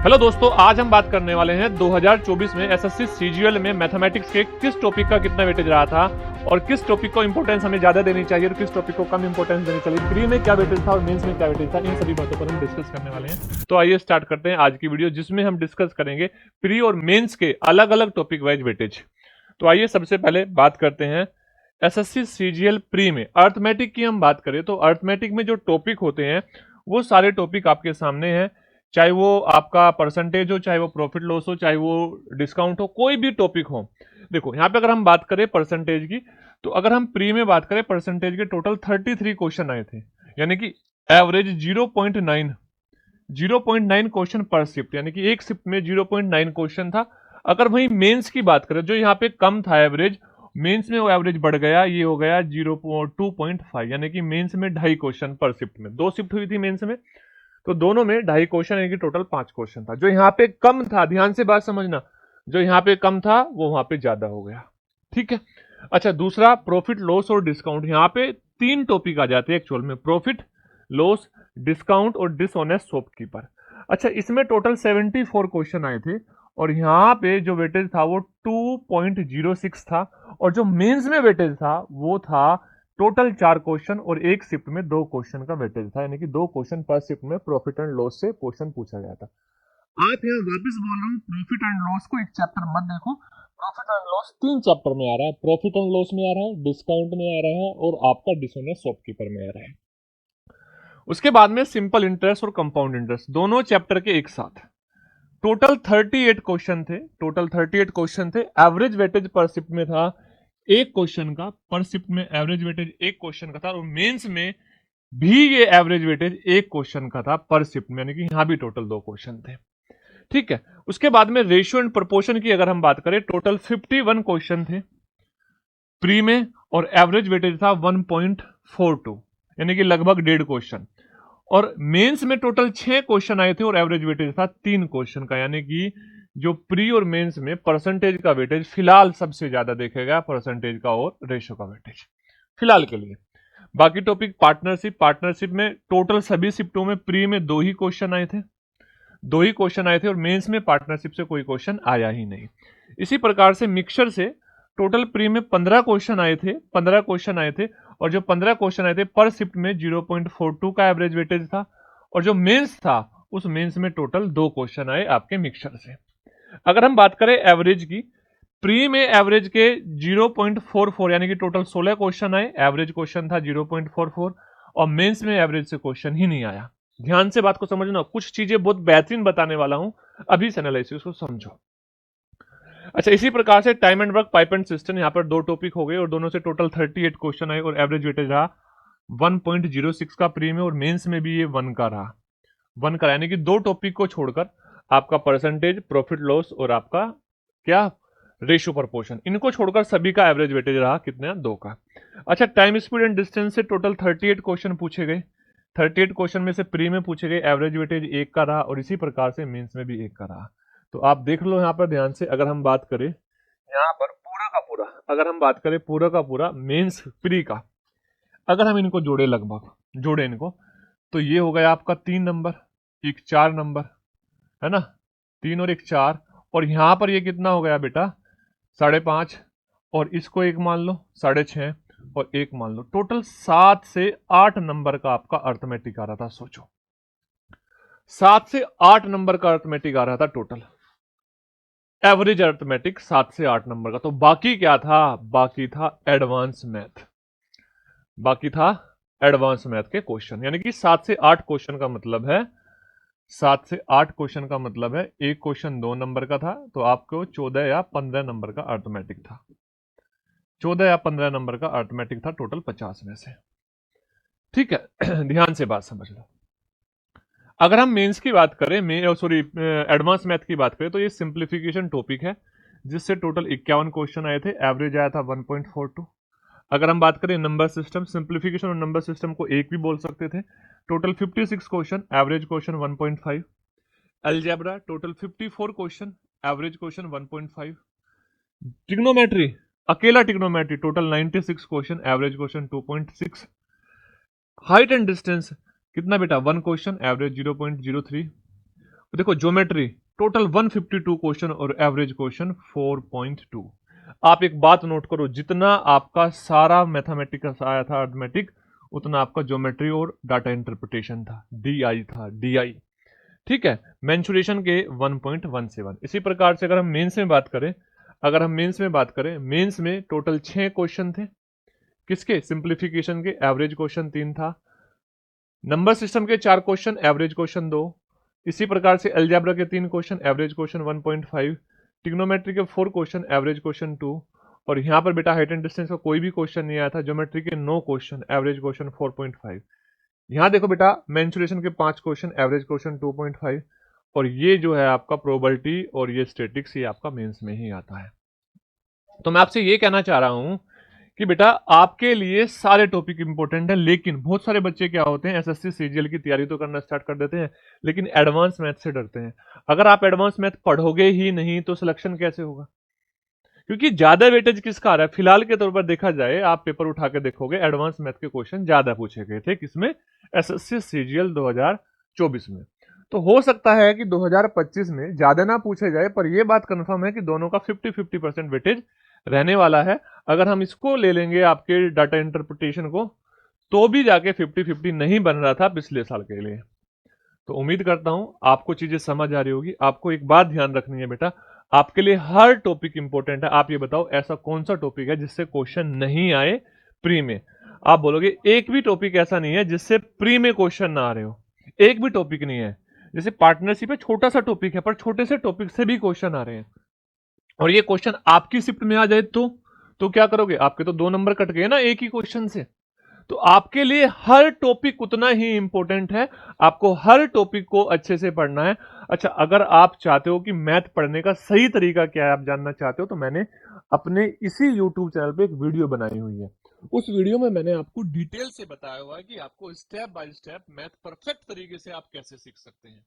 Hello दोस्तों, आज हम बात करने वाले हैं 2024 में एसएससी सीजीएल में मैथमेटिक्स के किस टॉपिक का कितना वेटेज रहा था और किस टॉपिक को इंपॉर्टेंस हमें ज्यादा देनी चाहिए और किस टॉपिक को कम इंपॉर्टेंस देनी चाहिए। प्री में क्या वेटेज था और मेंस में क्या वेटेज था, इन सभी बातों पर हम डिस्कस करने वाले हैं। तो आइए स्टार्ट करते हैं आज की वीडियो, जिसमें हम डिस्कस करेंगे प्री और मेन्स के अलग अलग टॉपिक वाइज वेटेज। तो आइए सबसे पहले बात करते हैं एसएससी सीजीएल प्री में अर्थमेटिक की हम बात करें तो अर्थमेटिक में जो टॉपिक होते हैं वो सारे टॉपिक आपके सामने हैं, चाहे वो आपका परसेंटेज हो, चाहे वो प्रॉफिट लॉस हो, चाहे वो डिस्काउंट हो, कोई भी टॉपिक हो। देखो यहाँ पे अगर हम बात करें परसेंटेज की, तो अगर हम प्री में बात करें परसेंटेज के टोटल 33 क्वेश्चन आए थे, यानी कि एवरेज 0.9 क्वेश्चन पर शिफ्ट, यानी कि एक शिफ्ट में 0.9 क्वेश्चन था। अगर वही मेंस की बात करें, जो यहाँ पे कम था एवरेज, मेंस में वो एवरेज बढ़ गया, ये हो गया 2.5, यानी कि मेंस में 2.5 क्वेश्चन पर शिफ्ट में, 2 शिफ्ट हुई थी मेंस में, तो दोनों में 2.5 क्वेश्चन, यानी कि टोटल 5 क्वेश्चन था। जो यहाँ पे कम था, ध्यान से बात समझना, जो यहाँ पे कम था वो वहां पे ज्यादा हो गया। ठीक है। अच्छा, दूसरा प्रॉफिट लॉस और डिस्काउंट, यहाँ पे 3 टॉपिक आ जाते हैं एक्चुअल में, प्रॉफिट लॉस, डिस्काउंट और डिसऑनेस्ट शॉपकीपर। अच्छा, इसमें टोटल 74 क्वेश्चन आए थे और यहाँ पे जो वेटेज था वो 2.06 था, और जो मेंस में वेटेज था वो था टोटल 4 क्वेश्चन और एक शिफ्ट में 2 क्वेश्चन का वेटेज था, यानी कि 2 क्वेश्चन पर शिफ्ट में प्रॉफिट एंड लॉस से क्वेश्चन पूछा गया था। आप यहाँ वापस बोल रहा हूँ, प्रॉफिट एंड लॉस को एक चैप्टर मत देखो, प्रॉफिट एंड लॉस 3 चैप्टर में आ रहा है, प्रॉफिट एंड लॉस में आ रहा है, डिस्काउंट में आ रहा है और आपका डिसऑनेस्ट शॉपकीपर में आ रहा है। उसके बाद में सिंपल इंटरेस्ट और कंपाउंड इंटरेस्ट, दोनों चैप्टर के एक साथ। टोटल 38 क्वेश्चन थे, टोटल 38 क्वेश्चन थे। एवरेज वेटेज पर शिफ्ट में था एक क्वेश्चन का, पर शिफ्ट में एवरेज वेटेज एक क्वेश्चन का था, और मेंस में भी ये एवरेज वेटेज एक क्वेश्चन का था पर शिफ्ट में, यानी कि यहां भी टोटल 2 क्वेश्चन थे। ठीक है। उसके बाद में रेशियो एंड प्रोपोर्शन की अगर हम बात करें, टोटल 51 क्वेश्चन थे प्री में और एवरेज वेटेज था 1.42, यानी कि लगभग 1.5 क्वेश्चन। और मेंस में टोटल 6 क्वेश्चन आए थे और एवरेज वेटेज था 3 क्वेश्चन का, यानी कि जो प्री और मेंस में परसेंटेज का वेटेज फिलहाल सबसे ज्यादा देखेगा, परसेंटेज का और रेशियो का वेटेज फिलहाल के लिए। बाकी टॉपिक पार्टनरशिप, पार्टनरशिप में टोटल सभी शिफ्टों में प्री में 2 ही क्वेश्चन आए थे, 2 ही क्वेश्चन आए थे, और मेंस में पार्टनरशिप से कोई क्वेश्चन आया ही नहीं। इसी प्रकार से मिक्सचर से टोटल प्री में 15 क्वेश्चन आए थे, 15 क्वेश्चन आए थे, और जो 15 क्वेश्चन आए थे पर शिफ्ट में 0.42 का एवरेज वेटेज था, और जो मेंस था उस मेंस में टोटल 2 क्वेश्चन आए आपके मिक्सचर से। अगर हम बात करें एवरेज की, प्री में एवरेज के 0.44, यानी कि टोटल 16 क्वेश्चन आए, एवरेज क्वेश्चन था 0.44, और मेंस में एवरेज से क्वेश्चन ही नहीं आया। ध्यान से बात को समझना, कुछ चीजें बहुत बेहतरीन बताने वाला हूं, अभी से एनालिसिस को समझो। अच्छा, इसी प्रकार से time and work, pipe and system, यहाँ पर 2 टॉपिक हो गए और दोनों से टोटल 38 क्वेश्चन आए और एवरेज वेटेज रहा 1.06 का प्री में, और मेंस में भी ये 1 का रहा, 1 का, यानी कि 2 टॉपिक को छोड़कर आपका परसेंटेज, प्रॉफिट लॉस और आपका क्या रेशियो प्रपोर्शन, इनको छोड़कर सभी का एवरेज वेटेज रहा कितना, 2 का। अच्छा, टाइम स्पीड एंड डिस्टेंस से टोटल 38 क्वेश्चन पूछे गए, 38 क्वेश्चन में से प्री में पूछे गए, एवरेज वेटेज 1 का रहा, और इसी प्रकार से मेंस में भी 1 का रहा। तो आप देख लो यहाँ पर ध्यान से, अगर हम बात करें यहाँ पर पूरा का पूरा, अगर हम बात करें पूरा का पूरा मेंस प्री का, अगर हम इनको जोड़े, लगभग जोड़े इनको, तो ये हो गया आपका 3 नंबर, एक 4 नंबर, है ना, 3 और 1 4, और यहां पर ये कितना हो गया बेटा 5.5, और इसको 1 मान लो 6.5 और 1 मान लो, टोटल 7 से 8 नंबर का आपका अर्थमेटिक आ रहा था। सोचो, 7 से 8 नंबर का अर्थमेटिक आ रहा था टोटल, एवरेज अर्थमेटिक 7 से 8 नंबर का। तो बाकी क्या था, बाकी था एडवांस मैथ, बाकी था एडवांस मैथ के क्वेश्चन, यानी कि 7 से 8 क्वेश्चन का मतलब है, 7 से 8 क्वेश्चन का मतलब है एक क्वेश्चन 2 नंबर का था, तो आपको 14 या 15 नंबर का अर्थमेटिक था, 14 या 15 नंबर का अर्थमेटिक था टोटल 50 में से। ठीक है। ध्यान से बात समझ लो। अगर हम मेंस की बात करें, एडवांस मैथ की बात करें, तो ये सिंप्लीफिकेशन टॉपिक है, जिससे टोटल 51 क्वेश्चन आए थे, एवरेज आया था 1.42। अगर हम बात करें नंबर सिस्टम, सिंप्लीफिकेशन और नंबर सिस्टम को एक भी बोल सकते थे, total 56 question, average question 1.5। Algebra total 54 question, average question 1.5। Trigonometry, अकेला trigonometry total 96 question, average question 2.6। Height and distance कितना बेटा, 1 क्वेश्चन, एवरेज 0.03। देखो ज्योमेट्री टोटल 152 क्वेश्चन और एवरेज क्वेश्चन 4.2। आप एक बात नोट करो, जितना आपका सारा मैथमेटिक्स आया था अर्थमेटिक, उतना आपका ज्योमेट्री और डाटा इंटरप्रिटेशन था, डीआई था, डीआई। ठीक है, मेंसुरेशन के 1.17। इसी प्रकार से अगर हम मेंस में बात करें, मेंस में टोटल 6 क्वेश्चन थे। किसके? सिंप्लीफिकेशन के। एवरेज क्वेश्चन 3 था। नंबर सिस्टम के 4 क्वेश्चन, एवरेज क्वेश्चन 2। इसी प्रकार से अलजेब्रा के 3 क्वेश्चन, एवरेज क्वेश्चन 1.5। ट्रिग्नोमेट्री के 4 क्वेश्चन, एवरेज क्वेश्चन 2। और यहां पर बेटा हाइट एंड डिस्टेंस का कोई भी क्वेश्चन नहीं आया था। ज्योमेट्री के 9 क्वेश्चन, एवरेज क्वेश्चन 4.5। यहां देखो बेटा मेंसुरेशन के 5 क्वेश्चन, एवरेज क्वेश्चन 2.5। और ये जो है आपका प्रोबेबिलिटी और ये स्टैटिक्स, ये आपका मेंस में ही आता है। तो मैं आपसे ये कहना चाह रहा हूं कि बेटा आपके लिए सारे टॉपिक इंपॉर्टेंट है, लेकिन बहुत सारे बच्चे क्या होते हैं, एसएससी सीजीएल की तैयारी तो करना स्टार्ट कर देते हैं, लेकिन एडवांस मैथ से डरते हैं। अगर आप एडवांस मैथ पढ़ोगे ही नहीं तो सिलेक्शन कैसे होगा? क्योंकि ज्यादा वेटेज किसका आ रहा है? फिलहाल के तौर पर देखा जाए, आप पेपर उठा के देखोगे, एडवांस मैथ के क्वेश्चन ज्यादा पूछे गए थे। किसमें? एसएससी सीजीएल 2024 में। तो हो सकता है कि 2025 में ज्यादा ना पूछे जाए, पर यह बात कंफर्म है कि दोनों का 50-50% वेटेज रहने वाला है। अगर हम इसको ले लेंगे, आपके डाटा इंटरप्रिटेशन को, तो भी जाके 50-50 नहीं बन रहा था पिछले साल के लिए। तो उम्मीद करता हूं आपको चीजें समझ आ रही होगी। आपको एक बात ध्यान रखनी है बेटा, आपके लिए हर टॉपिक इंपॉर्टेंट है। आप ये बताओ ऐसा कौन सा टॉपिक है जिससे क्वेश्चन नहीं आए प्री में? आप बोलोगे एक भी टॉपिक ऐसा नहीं है जिससे प्री में क्वेश्चन ना आ रहे हो। एक भी टॉपिक नहीं है। जैसे पार्टनरशिप है, छोटा सा टॉपिक है, पर छोटे से टॉपिक से भी क्वेश्चन आ रहे हैं। और ये क्वेश्चन आपकी शिफ्ट में आ जाए तो क्या करोगे? आपके तो 2 नंबर कट गए ना एक ही क्वेश्चन से। तो आपके लिए हर टॉपिक उतना ही इंपॉर्टेंट है। आपको हर टॉपिक को अच्छे से पढ़ना है। अच्छा, अगर आप चाहते हो कि मैथ पढ़ने का सही तरीका क्या है, आप जानना चाहते हो, तो मैंने अपने इसी यूट्यूब चैनल पे एक वीडियो बनाई हुई है। उस वीडियो में मैंने आपको डिटेल से बताया हुआ है कि आपको step by step math perfect तरीके से आप कैसे सीख सकते हैं।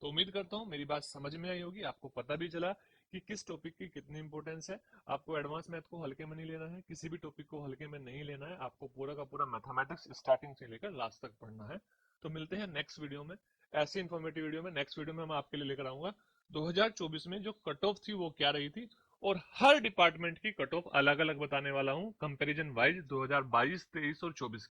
तो उम्मीद करता हूं मेरी बात समझ में आई होगी, आपको पता भी चला कि किस टॉपिक की कितनी इंपॉर्टेंस है। आपको एडवांस मैथ को हल्के में नहीं लेना है, किसी भी टॉपिक को हल्के में नहीं लेना है। आपको पूरा का पूरा मैथमेटिक्स स्टार्टिंग से लेकर लास्ट तक पढ़ना है। तो मिलते हैं नेक्स्ट वीडियो में, ऐसी इंफॉर्मेटिव वीडियो में। नेक्स्ट वीडियो में मैं आपके लिए लेकर आऊंगा 2024 में जो कट ऑफ थी वो क्या रही थी, और हर डिपार्टमेंट की कट ऑफ अलग अलग बताने वाला हूं, कंपेरिजन वाइज 2022, 23 और 24।